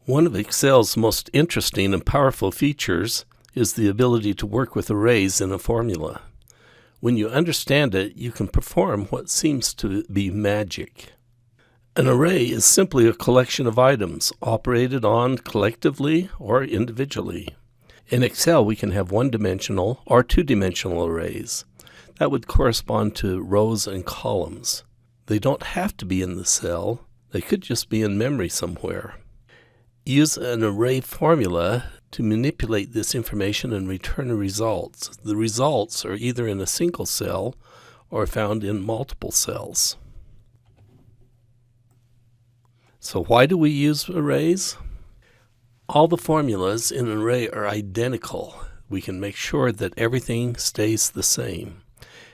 One of Excel's most interesting and powerful features is the ability to work with arrays in a formula. When you understand it, you can perform what seems to be magic. An array is simply a collection of items operated on collectively or individually. In Excel, we can have one-dimensional or two-dimensional arrays. That would correspond to rows and columns. They don't have to be in the cell. They could just be in memory somewhere. Use an array formula to manipulate this information and return results. The results are either in a single cell or found in multiple cells. So why do we use arrays? All the formulas in an array are identical. We can make sure that everything stays the same.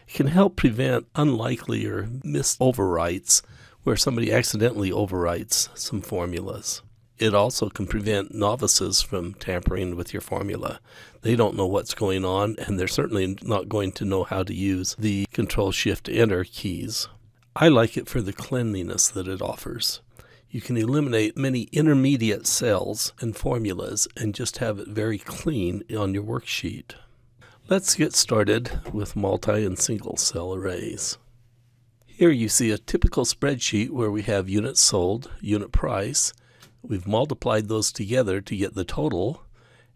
It can help prevent unlikely or missed overwrites where somebody accidentally overwrites some formulas. It also can prevent novices from tampering with your formula. They don't know what's going on, and they're certainly not going to know how to use the Control-Shift-Enter keys. I like it for the cleanliness that it offers. You can eliminate many intermediate cells and formulas and just have it very clean on your worksheet. Let's get started with multi and single cell arrays. Here you see a typical spreadsheet where we have units sold, unit price. We've multiplied those together to get the total,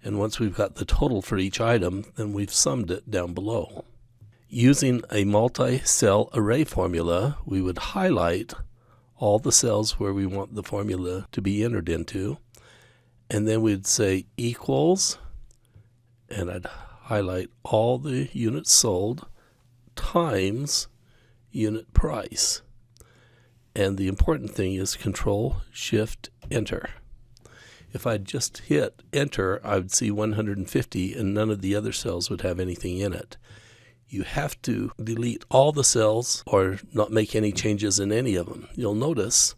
and once we've got the total for each item, then we've summed it down below. Using a multi-cell array formula, we would highlight all the cells where we want the formula to be entered into, and then we'd say equals, and I'd highlight all the units sold times unit price. And the important thing is Control-Shift-Enter. If I just hit Enter, I would see 150 and none of the other cells would have anything in it. You have to delete all the cells or not make any changes in any of them. You'll notice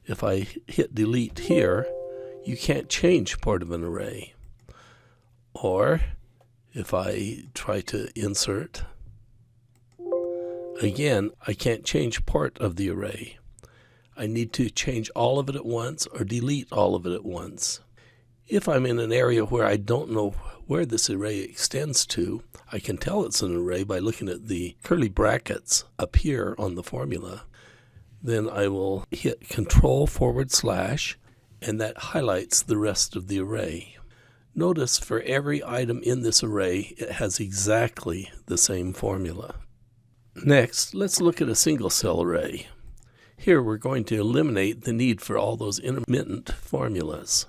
if I hit delete here, you can't change part of an array. Or if I try to insert, again, I can't change part of the array. I need to change all of it at once or delete all of it at once. If I'm in an area where I don't know where this array extends to, I can tell it's an array by looking at the curly brackets up here on the formula. Then I will hit Control / and that highlights the rest of the array. Notice for every item in this array, it has exactly the same formula. Next, let's look at a single cell array. Here we're going to eliminate the need for all those intermittent formulas.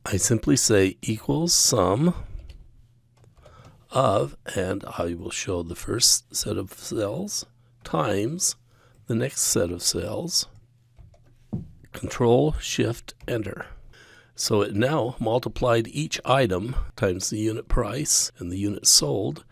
I simply say equals sum of, and I will show the first set of cells, times the next set of cells, Control-Shift-Enter. So it now multiplied each item times the unit price and the unit sold,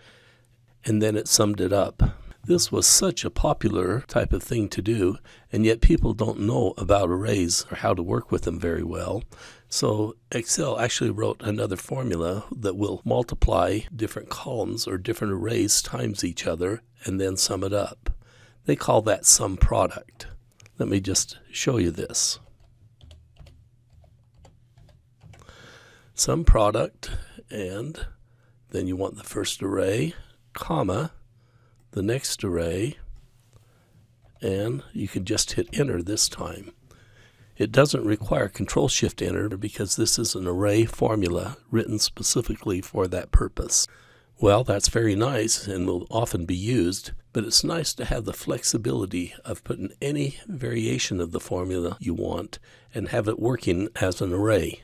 and then it summed it up. This was such a popular type of thing to do, and yet people don't know about arrays or how to work with them very well. So Excel actually wrote another formula that will multiply different columns or different arrays times each other and then sum it up. They call that sum product. Let me just show you this. Sum product, and then you want the first array, comma, the next array, and you can just hit enter this time. It doesn't require Control-Shift-Enter because this is an array formula written specifically for that purpose. Well, that's very nice and will often be used, but it's nice to have the flexibility of putting any variation of the formula you want and have it working as an array.